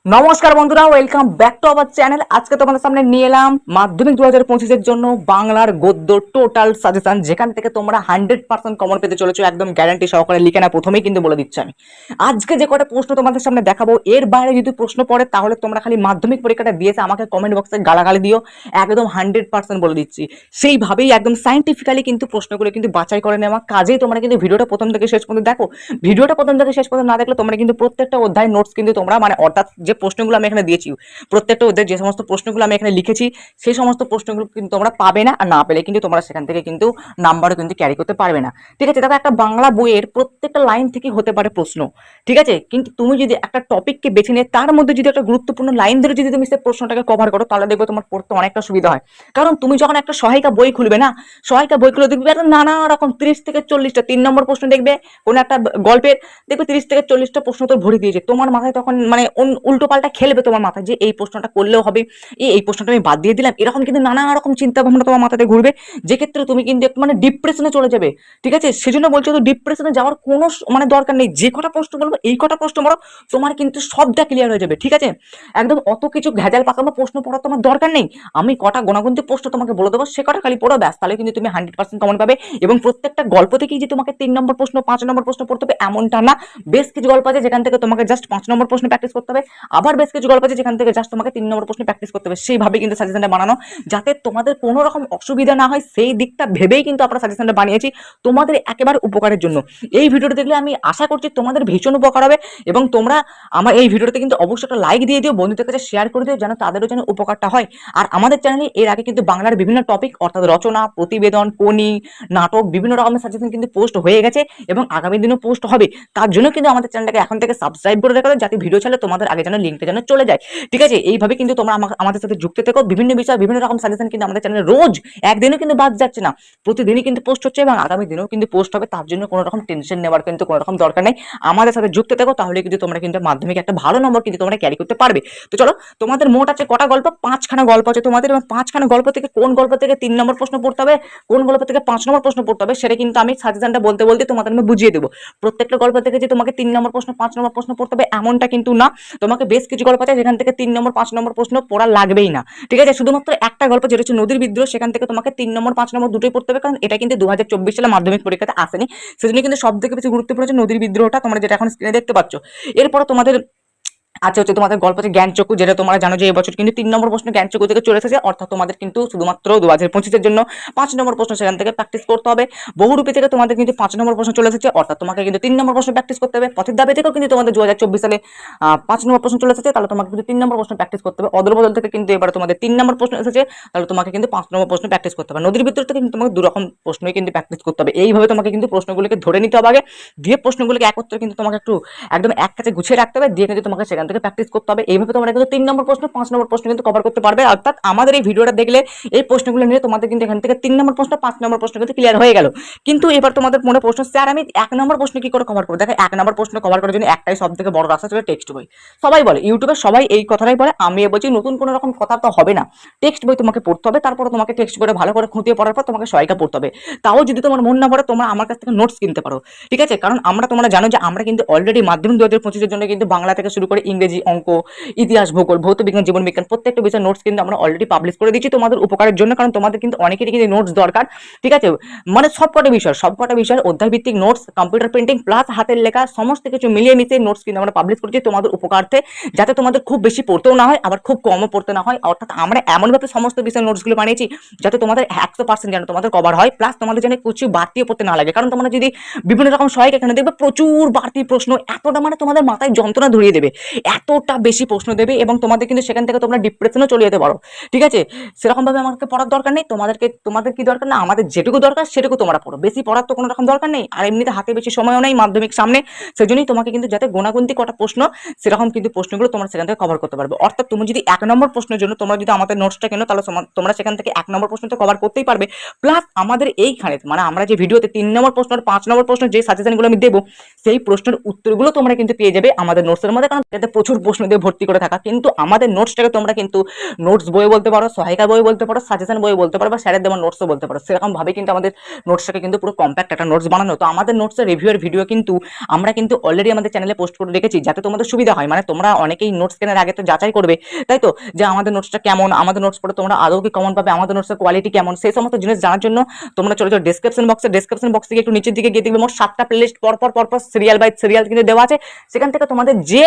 নমস্কার বন্ধুরা, welcome back to our channel. আজকে তোমাদের সামনে নিয়ে এলাম মাধ্যমিক 2025-এর জন্য বাংলার গদ্য টোটাল সাজেশন, যেখান থেকে তোমরা 100% কমন পেতে চলেছো, একদম গ্যারান্টি সহকারে। লিখে না, প্রথমেই কিন্তু বলে দিচ্ছি আমি আজকে যে কটা প্রশ্ন তোমাদের সামনে দেখাবো, এর বাইরে যদি প্রশ্ন পড়ে তাহলে তোমরা খালি মাধ্যমিক পরীক্ষাটা দিয়েছে আমাকে কমেন্ট বক্সে গালাগালি দিও, একদম 100% বলে দিচ্ছি। সেইভাবেই একদম সাইন্টিফিক্যালি কিন্তু প্রশ্নগুলো কিন্তু বাছাই করে নেওয়া কাজেই তোমরা কিন্তু ভিডিওটা প্রথম থেকে শেষ পর্যন্ত দেখো। ভিডিওটা প্রথম থেকে শেষ পর্যন্ত না দেখলে তোমরা কিন্তু প্রত্যেকটা অধ্যায় নোটস কিন্তু তোমরা মানে অর্থাৎ যে প্রশ্নগুলো আমি এখানে দিয়েছি, প্রত্যেকটা অধ্যায় যে সমস্ত প্রশ্নগুলো আমি এখানে লিখেছি সেই সমস্ত প্রশ্নগুলো কিন্তু তোমরা পাবে না, আর না পেলে কিন্তু তোমরা সেখান থেকে কিন্তু নাম্বারও কিন্তু ক্যারি করতে পারবে না। ঠিক আছে, দেখো একটা বাংলা বইয়ের প্রত্যেকটা লাইন থেকে হতে পারে প্রশ্ন, ঠিক আছে, কিন্তু তুমি যদি একটা টপিককে বেছে নিয়ে তার মধ্যে যদি একটা গুরুত্বপূর্ণ লাইন ধরে যদি তুমি সেই প্রশ্নটাকে কভার করো তাহলে দেখবে তোমার পড়তে অনেকটা সুবিধা হয়। কারণ তুমি যখন একটা সহায়িকা বই খুলবে না, সহায়িকা বই খুলে দেখবে একটা নানা রকম 30 থেকে 40টা 3 নম্বর প্রশ্ন দেখবে কোন একটা গল্পের, দেখবে 30 থেকে 40টা প্রশ্ন তোর ভরে দিয়েছে। তোমার মাথায় তখন মানে উল্টো পাল্টা খেলবে তোমার মাথায় যে এই প্রশ্নটা করলেও হবে, এই প্রশ্নটা আমি বাদ দিয়ে দিলাম, এরকম কিন্তু নানা রকম চিন্তা ভাবনা তোমার মাথাতে ঘুরবে, যে ক্ষেত্রে তুমি কিন্তু একটু মানে ডিপ্রেশনে চলে যাবে। ঠিক আছে, সেজন্য বলছো তো ডিপ্রেশনে যাওয়ার কোনো মানে দরকার নেই। যে কটা প্রশ্ন বলবো এই কটা প্রশ্ন বলো, তোমার কিন্তু সবটা ক্লিয়ার হয়ে যাবে। ঠিক আছে, একদম অত কিছু ভেজাল পাকানো প্রশ্ন পড়ার তোমার দরকার নেই। আমি কটা গোনাগুনতি প্রশ্ন তোমাকে বলে দেবো, সে কটা খালি পড়ো ব্যাস, তাহলে কিন্তু তুমি 100% কমন পাবে। এবং প্রত্যেকটা গল্প থেকেই যে তোমাকে 3 নম্বর প্রশ্ন 5 নম্বর প্রশ্ন পড়তে হবে এমনটা না। বেশ কিছু গল্প আছে যেখান থেকে তোমাকে জাস্ট 5 নম্বর প্রশ্ন প্র্যাকটিস করতে হবে, আবার বেশ কিছু গল্প আছে যেখান থেকে জাস্ট তোমাকে 3 নম্বর প্রশ্ন প্র্যাকটিস করতে হবে। সেইভাবে কিন্তু সাজেশনটা বানানো, যাতে তোমাদের কোনো রকম অসুবিধা না হয় সেই দিকটা ভেবেই কিন্তু আমরা সাজেশনটা বানিয়েছি তোমাদের একেবারে উপকারের জন্য। এই ভিডিওটা দেখলে আমি আশা করছি তোমাদের ভীষণ উপকার হবে। এবং তোমরা আমার এই ভিডিওতে কিন্তু অবশ্যই একটা লাইক দিয়ে দিও, বন্ধুদের কাছে শেয়ার করে দিও, যেন তাদেরও যেন উপকারটা হয়। আর আমাদের চ্যানেলে এর আগে কিন্তু বাংলার বিভিন্ন টপিক অর্থাৎ রচনা, প্রতিবেদন, কোনি, নাটক, বিভিন্ন রকমের সাজেশন কিন্তু পোস্ট হয়ে গেছে এবং আগামী দিনও পোস্ট হবে। তার জন্য কিন্তু আমাদের চ্যানেলটাকে এখন থেকে সাবস্ক্রাইব করে রাখো, যাতে ভিডিও ছাড়লে তোমাদের আগে যেন লিঙ্কটা যেন চলে যায়। ঠিক আছে, এইভাবে কিন্তু তোমরা আমাদের সাথে যুক্ত থেকো। বিভিন্ন বিষয় বিভিন্ন রকম সাজেশন কিন্তু আমাদের চ্যানেলে রোজ, একদিনও কিন্তু বাদ যাচ্ছে না, প্রতিদিনই কিন্তু পোস্ট হচ্ছে এবং আগামী দিনেও কিন্তু পোস্ট হবে। তার জন্য কোনো রকম টেনশন নেওয়ার কিন্তু কোনো রকম দরকার নেই। আমাদের সাথে যুক্ত থেকো, তাহলে কিন্তু তোমরা কিন্তু মাধ্যমিকে একটা ভালো নম্বর কিন্তু তোমরা ক্যারি করতে পারবে। তো চলো, তোমাদের মোট আছে কটা গল্প, 5খানা গল্প আছে তোমাদের, এবং 5খানা গল্প থেকে কোন গল্প থেকে 3 নম্বর প্রশ্ন পড়তে হবে, কোন গল্প থেকে 5 নম্বর প্রশ্ন পড়তে হবে, সেটা কিন্তু আমি সাজেশনটা বলতে বলতে তোমাদের আমি বুঝিয়ে দেবো। প্রত্যেকটা গল্প থেকে যে তোমাকে 3 নম্বর প্রশ্ন 5 নম্বর প্রশ্ন পড়তে হবে এমনটা কিন্তু না। তোমাকে বেশ কিছু গল্প আছে যেখান থেকে 3 নম্বর 5 নম্বর প্রশ্ন পড়া লাগবেই না। ঠিক আছে, শুধুমাত্র একটা গল্প যেটা হচ্ছে নদীর বিদ্রোহ, সেখান থেকে তোমাকে 3 নম্বর 5 নম্বর দুটোই পড়তে হবে, কারণ এটা কিন্তু 2024 সালে মাধ্যমিক পরীক্ষাতে আসেনি। সেজন্য কিন্তু সব থেকে বেশি গুরুত্বপূর্ণ হচ্ছে নদীর বিদ্রোহটা, তোমরা যেটা এখন স্ক্রিনে দেখতে পাচ্ছ। এরপর তোমাদের আচ্ছা হচ্ছে তোমাদের গল্প হচ্ছে জ্ঞানচক্ষু, যেটা তোমরা জানো যে এবছর কিন্তু 3 নম্বর প্রশ্ন জ্ঞানচক্ষু থেকে চলে এসেছে, অর্থাৎ তোমাদের কিন্তু শুধুমাত্র 2025-এর জন্য 5 নম্বর প্রশ্ন সেখান থেকে প্র্যাকটিস করতে হবে। বহুরূপী থেকে তোমাদের কিন্তু 5 নম্বর প্রশ্ন চলে এসেছে, অর্থাৎ তোমাকে কিন্তু 3 নম্বর প্রশ্ন প্র্যাকটিস করতে হবে। পথের দাবি থেকেও কিন্তু তোমাদের 2024 সালে 5 নম্বর প্রশ্ন চলে এসেছে, তাহলে তোমাকে কিন্তু 3 নম্বর প্রশ্ন প্র্যাকটিস করতে হবে। অদল বদল থেকে কিন্তু এবারে তোমাদের 3 নম্বর প্রশ্ন এসেছে, তাহলে তোমাকে কিন্তু 5 নম্বর প্রশ্ন প্র্যাকটিস করতে হবে। নদীর ভিতর থেকে কিন্তু তোমাকে দুরকম প্রশ্নই কিন্তু প্র্যাকটিস করতে হবে। এইভাবে তোমাকে কিন্তু প্রশ্নগুলোকে ধরে নিতে হবে আগে, দিয়ে প্রশ্নগুলোকে একত্রে কিন্তু তোমাকে একটু একদম এক কাছে গুছিয়ে রাখতে হবে, দিয়ে কিন্তু তোমাকে সেখান থেকে প্র্যাকটিস করতে হবে। এইভাবে তোমরা কিন্তু 3 নম্বর প্রশ্ন 5 নম্বর প্রশ্ন কিন্তু কভার করতে পারবে। অর্থাৎ আমাদের এই ভিডিওটা দেখলে এই প্রশ্নগুলো নিয়ে তোমাদের কিন্তু এখান থেকে 3 নম্বর প্রশ্ন 5 নম্বর প্রশ্ন কিন্তু ক্লিয়ার হয়ে গেল। কিন্তু এবার তোমাদের মনে প্রশ্ন, স্যার আমি 1 নম্বর প্রশ্ন কি করে কভার করবো? দেখো, 1 নম্বর প্রশ্ন কভার করার জন্য একটাই সব থেকে বড় রাস্তা, সেটা টেক্সট বই। সবাই বলে, ইউটিউবে সবাই এই কথাটাই বলে, আমি বলছি নতুন কোনো রকম কথা তো হবে না। টেক্সট বই তোমাকে পড়তে হবে, তারপরে তোমাকে টেক্সট বইটা ভালো করে খুঁটিয়ে পড়ার পর তোমাকে সহায়িকা পড়তে হবে। তাও যদি তোমার মন না পড়ে, তোমরা আমার কাছ থেকে নোটস কিনতে পারো। ঠিক আছে, কারণ তোমরা জানো যে আমরা কিন্তু অলরেডি মাধ্যমিক 2025-এর জন্য কিন্তু বাংলা থেকে শুরু করে ইংরেজি, অঙ্ক, ইতিহাস, ভূগোল, ভৌত বিজ্ঞান, জীবন বিজ্ঞান প্রত্যেকটা বিষয়ের নোটস কিন্তু আমরা অলরেডি পাবলিশ করে দিচ্ছি তোমাদের উপকারের জন্য। কারণ তোমাদের কিন্তু অনেকেরই কিন্তু নোটস দরকার। ঠিক আছে, মানে সবকটা বিষয়ের অধ্যায় ভিত্তিক নোটস, কম্পিউটার প্রিন্টিং প্লাস হাতের লেখা সমস্ত কিছু মিলিয়ে মিশিয়ে নোটস কিন্তু আমরা পাবলিশ করছি তোমাদের উপকার্থে, যাতে তোমাদের খুব বেশি পড়তেও না হয় আবার খুব কমও পড়তে না হয়। অর্থাৎ আমরা এমনভাবে সমস্ত বিষয়ের নোটসগুলো বানিয়েছি যাতে তোমাদের 100% যেন তোমাদের কভার হয়, প্লাস তোমাদের যেন কিছু বাড়তিও পড়তে না লাগে। কারণ তোমরা যদি বিভিন্ন রকম সহায়ক এখানে দেখবে প্রচুর বাড়তি প্রশ্ন, এতটা মানে তোমাদের মাথায় যন্ত্রণা ধরিয়ে দেবে, এতটা বেশি প্রশ্ন দেবে, এবং তোমাদের কিন্তু সেখান থেকে তোমরা ডিপ্রেশনও চলে যেতে পারো। ঠিক আছে, সেরকম ভাবে আমাকে পড়ার দরকার নেই। তোমাদের কি দরকার, না আমাদের যেটুকু দরকার সেটুকু তোমরা পড়ো, বেশি পড়ার তো কোনো রকম দরকার নেই। আর এমনিতে হাতে বেশি সময়ও নেই মাধ্যমিক সামনে, সেজন্যই তোমাকে কিন্তু যাতে গোনাগুনতি কটা প্রশ্ন সেরকম কিন্তু প্রশ্নগুলো তোমরা সেখান থেকে কভার করতে পারবে। অর্থাৎ তুমি যদি 1 নম্বর প্রশ্নের জন্য তোমরা যদি আমাদের নোটসটা কেনো, তাহলে তোমরা সেখান থেকে 1 নম্বর প্রশ্নটা কভার করতেই পারবে। প্লাস আমাদের এইখানে মানে আমরা যে ভিডিওতে 3 নম্বর প্রশ্ন আর 5 নম্বর প্রশ্ন যে সাজেশনগুলো আমি দেবো, সেই প্রশ্নের উত্তরগুলো তোমরা কিন্তু পেয়ে যাবে আমাদের নোটসের মধ্যে। কারণ এতে প্রচুর প্রশ্ন দিয়ে ভর্তি করে থাকা, কিন্তু আমাদের নোটসটাকে তোমরা কিন্তু নোটস বই বলতে পারো, সহায়িকা বই বলতে পারো, সাজেশন বই বলতে পারো, বা স্যারের দেওয়া নোটসও বলতে পারো। সেরকম ভাবে কিন্তু আমাদের নোটসটাকে কিন্তু পুরো কম্প্যাক্ট একটা নোটস বানানো। তো আমাদের নোটসের রিভিউয়ের ভিডিও কিন্তু আমরা কিন্তু অলরেডি আমাদের চ্যানেলে পোস্ট করে রেখেছি, যাতে তোমাদের সুবিধা হয়। মানে তোমরা অনেকেই নোটস কেনার আগে তো যাচাই করবে, তাই তো, যে আমাদের নোটসটা কেমন, আমাদের নোটস পড়ে তোমরা আদৌ কি কমন পাবে, আমাদের নোটসের কোয়ালিটি কেমন, সেই সমস্ত জিনিস জানার জন্য তোমরা চলে যাও ডেসক্রিপশন বক্স থেকে একটু নিচের দিকে গিয়ে দেখবে মোট 7টা প্লেলিস্ট পর সিরিয়াল বাই সিরিয়াল কিন্তু দেওয়া আছে। সেখান থেকে তোমাদের যে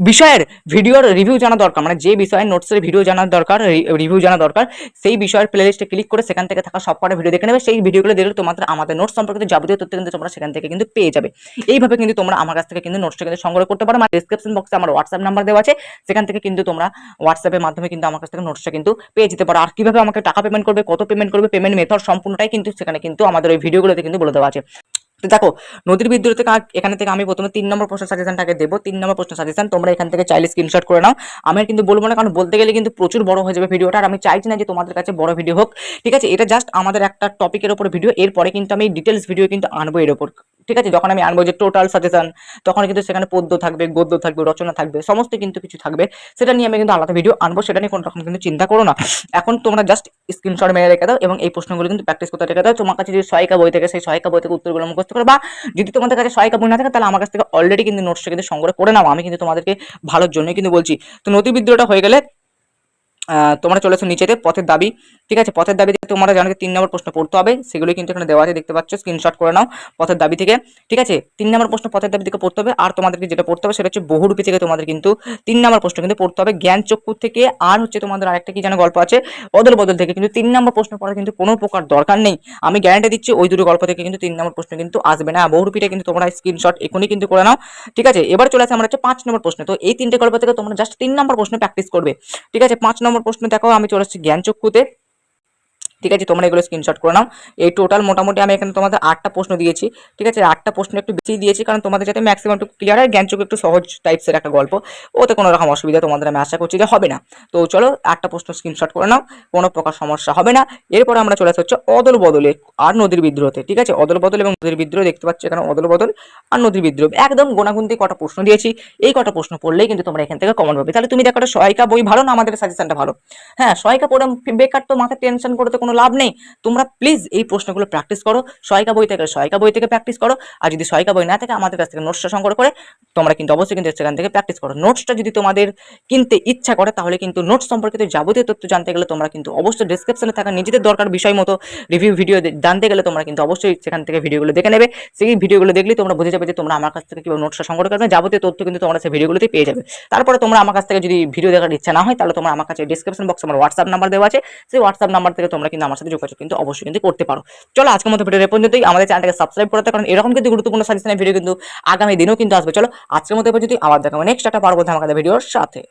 বিষয়ের ভিডিওর রিভিউ জানা দরকার, মানে যে বিষয়ের নোটসের ভিডিও জানার দরকার, রিভিউ জানা দরকার, সেই বিষয়ের প্লেলিস্টে ক্লিক করে সেখান থেকে থাকা সবকটা ভিডিও দেখে নেবে। সেই ভিডিওগুলো দেখলে তোমাদের আমাদের নোটস সম্পর্কিত যাবতীয় তথ্য কিন্তু তোমরা সেখান থেকে কিন্তু পেয়ে যাবে। এইভাবে কিন্তু তোমরা আমার কাছ থেকে কিন্তু নোটসটা কিন্তু সংগ্রহ করতে পারো। আমার ডেসক্রিপশন বক্সে আমার হোয়াটসঅ্যাপ নাম্বার দেওয়া আছে, সেখান থেকে কিন্তু তোমরা হোয়াটসঅ্যাপের মাধ্যমে কিন্তু আমার কাছ থেকে নোটসটা কিন্তু পেয়ে যেতে পারো। আর কিভাবে আমাকে টাকা পেমেন্ট করবে, কত পেমেন্ট করবে, পেমেন্ট মেথড সম্পূর্ণটাই কিন্তু সেখানে কিন্তু আমাদের ওই ভিডিওগুলোতে কিন্তু বলে দেওয়া আছে। তো দেখো, নদীর বিদ্রোহ থেকে এখানে থেকে আমি প্রথমে 3 নম্বর প্রশ্ন সাজেশনটাকে দেবো। 3 নম্বর প্রশ্ন সাজেশন তোমরা এখান থেকে চাইলে স্ক্রিনশট করে নাও। আমি আর কিন্তু বলবো না, কারণ বলতে গেলে কিন্তু প্রচুর বড় হয়ে যাবে ভিডিওটা, আর আমি চাইছি না যে তোমাদের কাছে বড় ভিডিও হোক। ঠিক আছে, এটা জাস্ট আমাদের একটা টপিকের উপর ভিডিও, এরপরে কিন্তু আমি ডিটেলস ভিডিও কিন্তু আনবো এর উপর। ঠিক আছে, যখন আমি আনবো যে টোটাল সাজেশন, তখন কিন্তু সেখানে পদ্য থাকবে, গদ্য থাকবে, রচনা থাকবে, সমস্ত কিন্তু কিছু থাকবে। সেটা নিয়ে আমি কিন্তু আলাদা ভিডিও আনবো, সেটা নিয়ে কোনো রকম কিন্তু চিন্তা করো না। এখন তোমরা জাস্ট স্ক্রিনশট মেরে রেখে দাও এবং এই প্রশ্নগুলো কিন্তু প্র্যাকটিস করতে রেখে দাও। তোমার কাছে যদি সহায়িকা বই থেকে, সেই সহায়িকা বই থেকে উত্তরগুলো মুখস্থ করো, বা যদি তোমাদের কাছে সহায়িকা বই না থাকে তাহলে আমার কাছ থেকে অলরেডি কিন্তু নোটসটা কিন্তু সংগ্রহ করে নাও। আমি কিন্তু তোমাদেরকে ভালোর জন্যই কিন্তু বলছি। তো নদী বিদ্রোহটা হয়ে গেলে তোমরা চলেছো নিচেতে পথের দাবি। ঠিক আছে, পথের দাবিতে তোমরা জানো 3 নম্বর প্রশ্ন পড়তে হবে, সেগুলো কিন্তু এখানে দেওয়া আছে, দেখতে পাচ্ছ, স্ক্রিনশট করে নাও পথের দাবি থেকে। ঠিক আছে, 3 নম্বর প্রশ্ন পথের দাবি থেকে পড়তে হবে। আর তোমাদেরকে যেটা পড়তে হবে সেটা হচ্ছে বহুরূপী থেকে তোমাদের কিন্তু 3 নম্বর প্রশ্ন কিন্তু পড়তে হবে। জ্ঞান চক্ষু থেকে, আর হচ্ছে তোমাদের আরেকটা কি যেন গল্প আছে, অদল বদল থেকে কিন্তু 3 নম্বর প্রশ্ন পড়ার কিন্তু কোনো প্রকার দরকার নেই। আমি গ্যারান্টি দিচ্ছি ওই দুটো গল্প থেকে কিন্তু 3 নম্বর প্রশ্ন কিন্তু আসবে না। বহুরূপীটা কিন্তু তোমরা স্ক্রিনশট এখনই কিন্তু করে নাও। ঠিক আছে, এবার চলে আসে আমরা হচ্ছে 5 নম্বর প্রশ্ন। তো এই 3টে গল্প থেকে তোমরা জাস্ট 3 নম্বর প্রশ্ন প্র্যাকটিস করবে। ঠিক আছে, 5 নম্বর প্রশ্ন দেখো, আমি চলে আসছি জ্ঞান চক্ষুতে। ঠিক আছে, তোমরা এগুলো স্ক্রিনশট করে নাও। এই টোটাল মোটামুটি আমি এখানে তোমাদের 8টা প্রশ্ন দিয়েছি। ঠিক আছে, 8টা প্রশ্ন একটু বেশি দিয়েছি, কারণ তোমাদের যাতে ম্যাক্সিমাম একটু ক্লিয়ার হয়। জ্ঞানচক একটু সহজ টাইপসের একটা গল্প, ওতে কোনো রকম অসুবিধা তোমাদের আমি আশা করছি যে হবে না। তো চলো 8টা প্রশ্ন স্ক্রিনশট করে নাও, কোনো প্রকার সমস্যা হবে না। এরপরে আমরা চলে আসছি হচ্ছে অদল বদলে আর নদীর বিদ্রোহতে। ঠিক আছে, অদল বদল এবং নদীর বিদ্রোহ দেখতে পাচ্ছ এখানে, অদল বদল আর নদীর বিদ্রোহ একদম গোনাগুনতি কটা প্রশ্ন দিয়েছি। এই কটা প্রশ্ন পড়লেই কিন্তু তোমরা এখান থেকে কমন পাবে। তাহলে তুমি দেখো সহায়িকা বই ভালো না আমাদের সাজেশনটা ভালো? হ্যাঁ, সহায়িকা পড়ে বেকার তো মাথায় টেনশন করতে কোনো লাভ নেই। তোমরা প্লিজ এই প্রশ্নগুলো প্র্যাকটিস করো, সহায়িকা বই থেকে প্র্যাকটিস করো। আর যদি সহায়িকা বই না থাকে আমাদের কাছ থেকে নোটসটা সংগ্রহ করে তোমরা কিন্তু অবশ্যই কিন্তু সেখান থেকে প্র্যাকটিস করো। নোটসটা যদি তোমাদের কিনতে ইচ্ছা করে তাহলে কিন্তু নোটস সম্পর্কিত যাবতীয় তথ্য জানতে গেলে তোমরা কিন্তু অবশ্যই ডেসক্রিপশনে থাকা নিজেদের দরকার বিষয় মতো রিভিউ ভিডিও জানতে গেলে তোমরা কিন্তু অবশ্যই সেখান থেকে ভিডিওগুলো দেখে নেবে। সেই ভিডিওগুলো দেখলেই তোমরা বুঝে যাবে যে তোমরা আমার কাছ থেকে কিভাবে নোটসটা সংগ্রহ করবে। যাবতীয় তথ্য কিন্তু তোমরা সেই ভিডিওগুলোতে পেয়ে যাবে। তারপরে তোমরা আমার কাছ থেকে যদি ভিডিও দেখার ইচ্ছা না হয় তাহলে তোমরা আমার কাছে ডেসক্রিপশন বক্সে আমার হোয়াটসঅ্যাপ নাম্বার দেওয়া আছে, সেই হোয়াটসঅ্যাপ নাম্বার থেকে তোমরা কিন্তু আমার সাথে যোগাযোগ কিন্তু অবশ্যই কিন্তু করতে পারো। চলো আজকের মতো ভিডিও পর্যন্তই। আমাদের চ্যানেলটাকে সাবস্ক্রাইব করতে, কারণ এরকম কিন্তু গুরুত্বপূর্ণ সাজেশনের ভিডিও কিন্তু আগামী দিনেও কিন্তু আসবে। চলো আজকের মতো পর্যন্তই, আবার দেখা হবে নেক্সট একটা পরবর্তী আমাদের ভিডিওর সাথে।